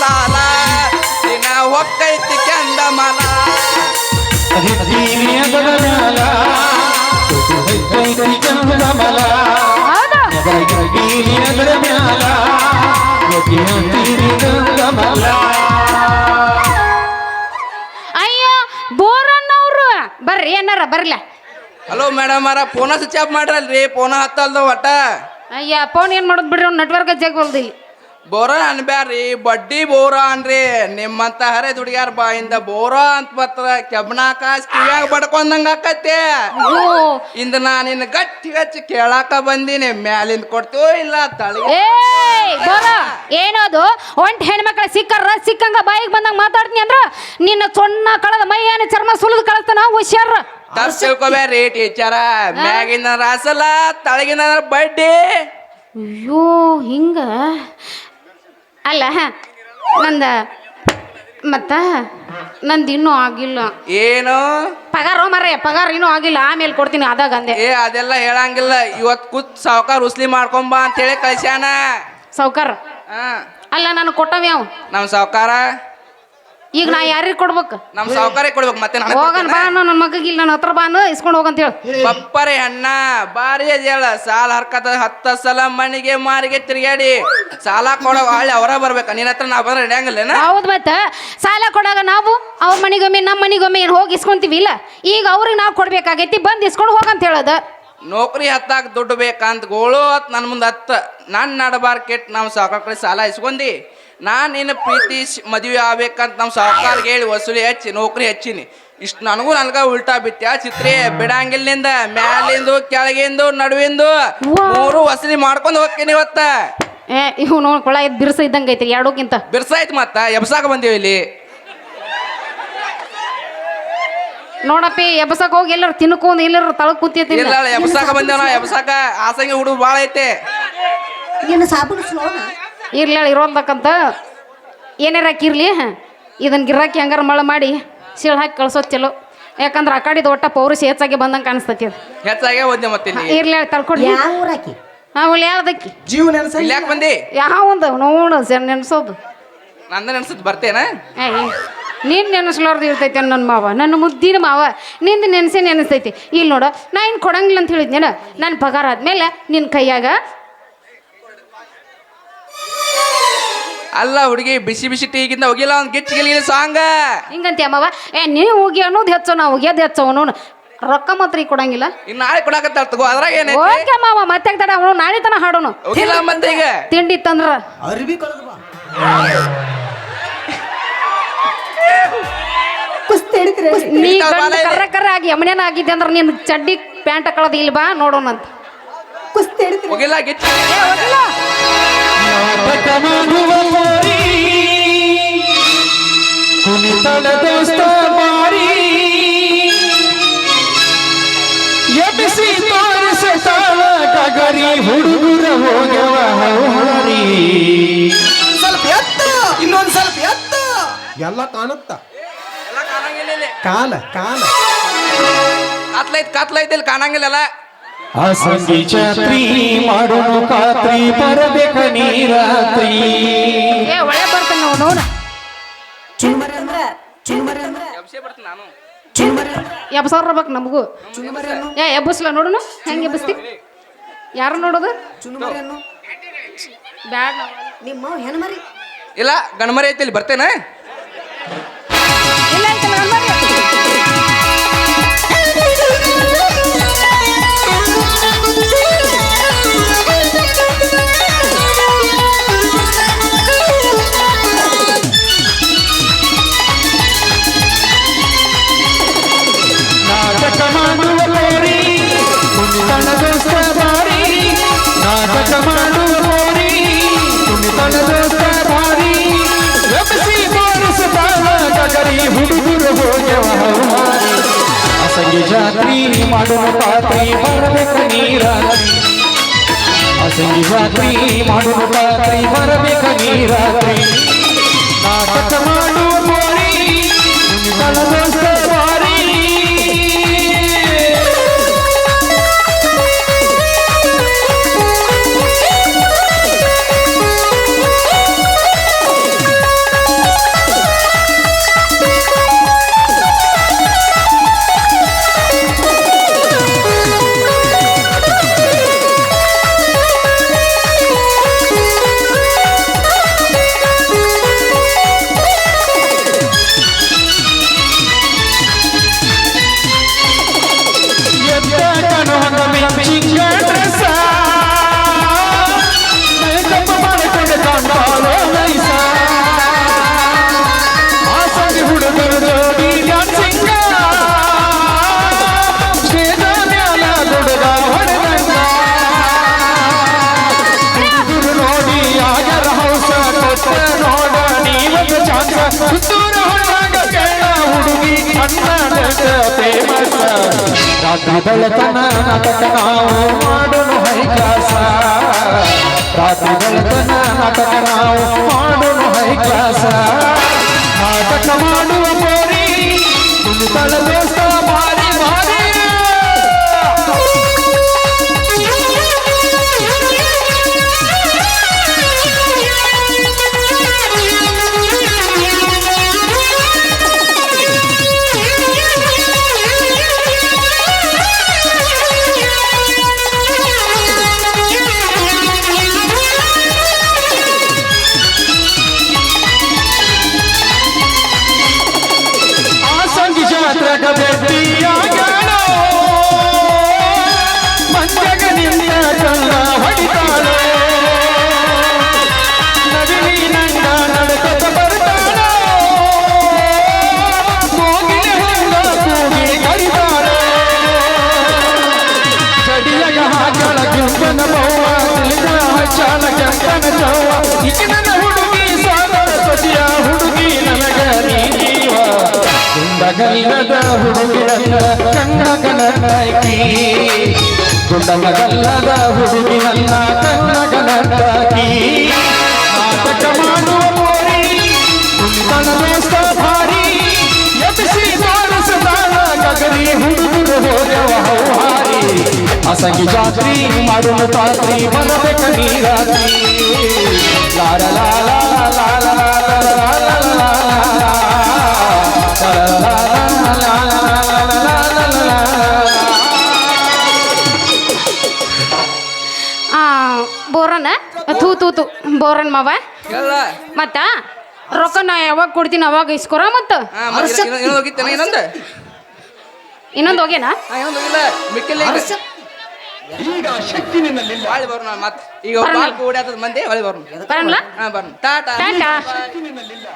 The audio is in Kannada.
ಸಾಲ ದಿನ ಹೊಕ್ಕೈತಿ ಕೆಂದ ಮಲ ಅಯ್ಯ ಬೋರನ್ನವ್ರು ಬರ್ರಿ ಏನಾರ ಬರ್ಲ. ಹಲೋ ಮೇಡಮ್ ಫೋನ ಸ್ವಿಚ್ ಆಫ್ ಮಾಡ್ರಲ್ರಿ ಫೋನ ಹತ್ತಲ್ದ ಒಟ್ಟ ಅಯ್ಯ ಫೋನ್ ಏನ್ ಮಾಡೋದು ಬಿಡ್ರಿ ನೆಟ್ವರ್ಕ್ ಜಗ್ಗೋಲ್ದಿಲ್ಲ. ಬೋರ ಅನ್ಬ್ಯಾರ್ರಿ ಬಡ್ಡಿ ಬೋರ ಅನ್ರಿ ನಿಮ್ಮಂತ ಹರೆ ದುಡಿಯಾರ ಬಾಯಿಂದ ಬೋರ ಅಂತ ಬರ್ತದ ಕೆಬ್ನಾಕ ಕಿವ್ಯಾಗ ಬಡ್ಕೊಂಡಂಗ ಆಕತ್ತೆ ಇಂದ ನಾನಿನ್ ಗಟ್ಟಿ ಹಚ್ಚಿ ಕೇಳಾಕ ಬಂದೀನಿ ಮ್ಯಾಲಿಂದ ಕೊಡ್ತೀವೋ ಇಲ್ಲ ತಳಿ ಬೋರ ಏನದು ಒಂಟ್ ಹೆಣ್ಮಕ್ಳ ಸಿಕ್ಕಂಗ ಬಾಯಿಗೆ ಬಂದಂಗ ಮಾತಾಡ್ತೀನಿ ಅಂದ್ರ ನಿನ್ನ ಸೊಣ್ಣ ಕಳದ ಮೈಯಾನ ಚರ್ಮ ಸುಲಿದು ಕಳಿಸ್ತಾನ ಹುಷಾರ. ತಪ್ಪು ತಿಳ್ಕೊಬ್ಯಾರಿ ಟೀಚರ ಮ್ಯಾಗಿನ ರಾಸಲ ತಳಗಿನ ಬಡ್ಡಿ. ಅಯ್ಯೋ ಹಿಂಗ ಅಲ್ಲ ನಂದ ಮತ್ತ ನಂದು ಇನ್ನೂ ಆಗಿಲ್ಲ. ಏನು ಪಗಾರ ಮರ ಪಗಾರ ಇನ್ನೂ ಆಗಿಲ್ಲ ಆಮೇಲೆ ಕೊಡ್ತೀನಿ ಅದಾಗ ಅಂದೆ. ಅದೆಲ್ಲ ಹೇಳಂಗಿಲ್ಲ ಇವತ್ ಕೂತ್ ಸಾವ್ಕಾರ ಉಸ್ಲಿ ಮಾಡ್ಕೊಂಬ ಅಂತ ಹೇಳಿ ಕಳ್ಸ್ಯಾನ ಸಾವ್ಕಾರ. ಅಲ್ಲ ನಾನು ಕೊಟ್ಟವ್ಯಾವ ನಮ್ ಸಾವ್ಕಾರ ಈಗ ನಾ ಯಾರಿಗೆ ಕೊಡ್ಬೇಕು? ನಮ್ ಸಾವ್ಕಾರೇ ಕೊಡ್ಬೇಕು ಮತ್ತೆ ಹೋಗನ್ ಬಾ ನನ್ನ ಮಗಗಿಲ್ಲ ನನ್ನ ಹತ್ರ ಬಾನು ಇಸ್ಕೊಂಡು ಹೋಗಂತ ಹೇಳಿ. ಬಪ್ಪರೆ ಅಣ್ಣ ಬಾರಿ ಅದೇಳ ಸಾಲ ಹರ್ಕತ 10 ಸಲ ಮಣ್ಣಿಗೆ ಮಾರಿಗೆ ತಿರುಗಾಡಿ ಸಾಲ ಕೊಡೋ ಹಾಳೆ ಅವರ ಬರ್ಬೇಕ ನಿನ್ನ ಹತ್ರ ನಾ ಬಂದ್ರೆ ನಡೆಯಂಗಿಲ್ಲೇನ? ಹೌದು ಮತ್ತೆ ಸಾಲ ಕೊಡಾಗ ನಾವು ಅವ್ರ ಮನಿಗೊಮ್ಮೆ ನಮ್ಮ ಮನಿಗೊಮ್ಮೆ ಏನು ಹೋಗಿ ಇಸ್ಕೊಂತೀವಿ ಇಲ್ಲ. ಈಗ ಅವ್ರಿಗೆ ನಾವು ಕೊಡ್ಬೇಕಾಗೈತಿ ಬಂದು ಇಸ್ಕೊಂಡು ಹೋಗಂತ ಹೇಳೋದು. ನೌಕರಿ ಹತ್ತಾಕ ದುಡ್ಡು ಬೇಕಂತ ಗೋಳು ಹತ್ ನನ್ನ ಮುಂದೆ ನನ್ನ ನಡಬಾರ್ ಕೆಟ್ ನಾವು ಸಾವ್ಕಾರ ಕಡೆ ಸಾಲ ಇಸ್ಕೊಂಡಿ ನಾನು ನಿನ್ನ ಪ್ರೀತಿ ಮದುವೆ ಆಗ್ಬೇಕಂತ ನಮ್ಮ ಸಾವ್ಕಾರ್ಗೆ ಹೇಳಿ ವಸೂಲಿ ಹಚ್ಚಿ ನೌಕರಿ ಹಚ್ಚಿನಿ. ಇಷ್ಟು ನನಗ ಉಲ್ಟಾ ಬಿತ್ತ್ಯಾ ಚಿತ್ರಿ ಬಿಡಂಗಿಲ್ಲಿಂದ ಮ್ಯಾಲಿಂದು ಕೆಳಗಿಂದು ನಡುವಿಂದು 3 ವಸೂಲಿ ಮಾಡ್ಕೊಂಡು ಹೋಗ್ತೀನಿ ಇವತ್ತ. ಇವ್ ನೋಡಿ ಕೊಳ ಬಿರ್ಸ ಇದ್ದಂಗೆ ಐತಿ ಎರಡಕ್ಕಿಂತ ಬಿರ್ಸಾಯ್ತು ಮತ್ತ ಎಬ್ಸಾಕ ಬಂದೀವಿ ಇಲ್ಲಿ. ನೋಡಪ್ಪಿ ಎಬ್ಸಕ್ ಹೋಗಿ ಎಲ್ಲರೂ ತಿನ್ಕೊಂಡ್ ಎಲ್ಲರೂ ತಳಗ್ ಕೂತಿ ಇಲ್ಲ ಎಬ್ಸಾಕ ಬಂದೇವ ಎಬ್ಸಾಕ ಆಸಂಗಿ ಹುಡುಗ ಭಾಳ ಐತೆ. ಇರ್ಲಿ ಇರೋಲ್ದಕ್ಕಂತ ಏನಾರ ಹಾಕಿರ್ಲಿ ಇದನ್ನ ಗಿರಾಕಿ ಹಂಗಾರ ಮಳ ಮಾಡಿ ಸೀಳ್ ಹಾಕಿ ಕಳ್ಸೋದ್ ಚಲೋ. ಯಾಕಂದ್ರೆ ಆ ಕಡೆದು ಒಟ್ಟ ಪೌರುಷ ಹೆಚ್ಚಾಗಿ ಬಂದಂಗೆ ಕಾಣಿಸ್ತತಿ ಅದು ಹೆಚ್ಚಾಗೆ ಓದ್ನೆ ಮತ್ತೆ ಇರ್ಲಿ ತಳ್ಕೊಡಿ. ಅವಳು ಯಾವ್ದಕ್ಕಿ ಜೀವ ನೆನ್ಸ ಯಾಕೆ ಬಂದಿ? ಯಾವ ಒಂದು ನೋಡು ನೆನ್ಸೋದು ನಂದ ನೆನ್ಸದ್ ಬರ್ತೇನ? ನೀನು ನೆನೆಸ್ಲಾರ್ದು ಇರ್ತೈತೆ ನನ್ನ ಮಾವ ನನ್ನ ಮುದ್ದಿನ ಮಾವ ನಿಂದು ನೆನೆಸ್ತೈತಿ. ಇಲ್ಲಿ ನೋಡು ನಾ ಇನ್ನು ಕೊಡಂಗಿಲ್ಲ ಅಂತ ಹೇಳಿದ್ನೇನ ನನ್ನ ಪಗಾರ ಆದ್ಮೇಲೆ ನಿನ್ನ ಕೈಯಾಗ ಅಲ್ಲ ಹುಡುಗಿ ಬಿಸಿ ಬಿಸಿ ಟೀಗಿಂದ ಹೋಗಿಲ್ಲ ಒಂದು ಗಿಚ್ಚ ಗಿಲಿ ಸಾಂಗ ಹಿಂಗಂತ ಮಾವ ನೀವು ಹೋಗಿ ಅನ್ನೋದು ಹೆಚ್ಚು ನಾವು ಹೋಗ್ಯದ ಹೆಚ್ಚು ಅವನು ರೊಕ್ಕ ಮಾತ್ರ ಈಗ ಕೊಡಂಗಿಲ್ಲ. ಇನ್ನು ನಾಳೆ ಕೊಡಕತ್ತಾಳ ತಗೋ ಅದ್ರಾಗ ಏನೇ ಓಕೆ ಮಾವ ಮತ್ತೆ ತಡ ಅವನು ನಾಳೆ ತನ ಹಾಡೋನು ಹೋಗಿಲ್ಲ ಮತ್ತೆ ಈಗ ತಿಂಡಿ ತಂದ್ರ ನೀ ಕರ್ರ ಕರ್ರ ಆಗಿ ಯಮನೇನ ಆಗಿದ್ದೆ ಅಂದ್ರೆ ನೀನು ಚಡ್ಡಿ ಪ್ಯಾಂಟ್ ಹಾಕೊಳ್ಳೋದು ಇಲ್ಲಿ ಬಾ ನೋಡೋಣಂತ ಹೋಗಿಲ್ಲ ಗಿಚ್ಚ ಹುಡುಗರ ಹೋಗವ ಸ್ವಲ್ಪ ಎತ್ತ ಇನ್ನೊಂದು ಸ್ವಲ್ಪ ಎತ್ತ ಎಲ್ಲ ಕಾಣುತ್ತ ಕಾಲ ಕಾಲ ಕಾತ್ಲೈತಿ ಇಲ್ಲಿ ಕಾಣಂಗಿಲ್ಲ. ಆಸಂಗಿ ಛತ್ರಿ ಮಾಡೋನು ಖಾತ್ರಿ ಬರಬೇಕ ನೀರಾತ್ರಿ ಒಳ್ಳೆ ಬರ್ತಾನೆ ನಾವು ನೋಡ ಎಬ್ಸಾವ್ರ ಬರ್ಬೇಕು ನಮಗೂ ಎಬ್ಬಸ್ಲ ನೋಡುನು ಹೆಂಗೆ ಎಬ್ಬಸ್ತಿ ಯಾರು ನೋಡೋದು ಬ್ಯಾಡ ನಿಮ್ಮ ಹೆಣ್ಮರಿ ಇಲ್ಲ ಗಣಮರಿ ಐತಿ ಇಲ್ಲಿ ಬರ್ತೇನೆ ಇಲ್ಲ ಐತಲ್ಲ ಗಣಮರಿ ನಾಟಕ ಮಾಡುವ ಕೋರಿ ಕುಣಿತನದೋಸ್ತ ಬಾರಿ ನಾಟಕ ಮಾಡುವ ಕೋರಿ ಕುಣಿತನದೋಸ್ತ ಬಾರಿ ಎಬ್ಬಿಸಿ ಬಾರಿಸುತ್ತಾಳ ಕಗರಿ ಹುಡುಗರು ಹೋಗ್ಯವ ಹೌಮಾರಿ ಅಸಂಗಿ ಜಾತ್ರಿ ಮಾಡುವ ಪಾತ್ರಿ ಬರಬೇಕ ನೀರಾತ್ರಿ ಅಸಂಗಿ ಜಾತ್ರಿ ಮಾಡುವ ಪಾತ್ರಿ ಬರಬೇಕ ನೀರಾತ್ರಿ ನಾಟಕ ಮಾಡುವ ಕೋರಿ ಕುಣಿತನದೋಸ್ತ ಬಾರಿ ಕೊಟ್ಟ ನೋಡ ನೀವೊಂದು ಚಾನ್ಸ ಸುತ್ತೂರ ಹೊರಗ ಕೇಳ ಹುಡುಗಿ ಕನ್ನಡದ ಫೇಮಸ್ ರಾತ್ರಿ ಬೆಳತನ ನಾಟಕ ನಾವು ಮಾಡೋಣ ಹೈ ಕ್ಲಾಸ ರಾತ್ರಿ ಬೆಳತನ ನಾಟಕ ನಾವು ಮಾಡೋಣ ಹೈ ಕ್ಲಾಸ ನಾಟಕ ಮಾಡುವ ಬೋರಿ ಕುಣಿತಳ ದೋಸ್ತ ಭಾರಿ ಭಾರಿ ಮಂಜಗ ನಿಂದ ಕಲ್ಲ ಹೊಡಿತಾಳೆ ನವಿಲಿ ನಂಗ ನಡಕತ ಬರ್ತಾಳೆ ಕೋಗಿಲೆ ಹಂಗ ಕೂಗಿ ಕರಿತಾಳೆ ಚಡಿಯಗ ಹಾಕಳ ಕೆಂಪನ ಬವ್ವ ತಿಳಿದ ಹಚ್ಚಾಲ ಕೆಂಪನ ಚವ್ವ ಈಕೆ ನನ್ನ ಹುಡುಗಿ ಸರಸ್ವತಿಯ ಹುಡುಗಿ ನನಗ ನೀ ಜೀವ ಗುಂಡಗಲ್ಲದ ಹುಡುಗಿಯಲ್ಲ ಕನ್ನಗನಕಿ ಗುಂಡಗಲ್ಲದ ಹುಡುಗಿಯಲ್ಲ ಕನ್ನಗನಕಿ ನಾಟಕ ಮಾಡುವ ಬೋರಿ ಕುಣಿತನ ದೋಸ್ತ ಭಾರಿ ಎಬ್ಬಿಸಿ ಬಾರಿಸದಾಳ ಗಗರಿ ಹುಡುಗರು ಹೋದೆವ ಹೌಹಾರಿ ಅಸಂಗಿ ಜಾತ್ರಿ ಮಾಡುವ ಪಾತ್ರಿ ಬರಬೇಕ ನೀರಾತ್ರಿ ಲಾರ ಲಾಲ ಲಾಲ ಬೋರನ ತೂ ಬೋರನ್ ಮಾವ ಎಲ್ಲ ಮತ್ತ ರೊಕ್ಕ ನಾ ಯಾವಾಗ ಕೊಡ್ತೀನಿ ಅವಾಗ ಇಸ್ಕೊರ ಮತ್ತ ಇನ್ನೊಂದು ಹೋಗಿತ್ತೇನೆ ಇನ್ನೊಂದು ಇನ್ನೊಂದು ಹೋಗ್ಯಾನ ಇನ್ನೊಂದು ಹೋಗಿಲ್ಲ ಮಿಕ್ಕಿಲ್ಲ ಈಗ ಶಕ್ತಿ ನಿನ್ನಲ್ಲಿಲ್ಲ ಹೊಳ್ಳಿ ಬರೋಣ ಮತ್ತೆ ಈಗ ಬಾಲ್ ಕೂಡಿ ಆತದ ಮಂದಿ ಹೊಳ್ಳಿ ಬರೋಣ ಬರಲ್ಲ ಹಾ ಬರೋಣ ಟಾಟಾ ಟಾಟಾ ಶಕ್ತಿ ನಿನ್ನಲ್ಲಿಲ್ಲ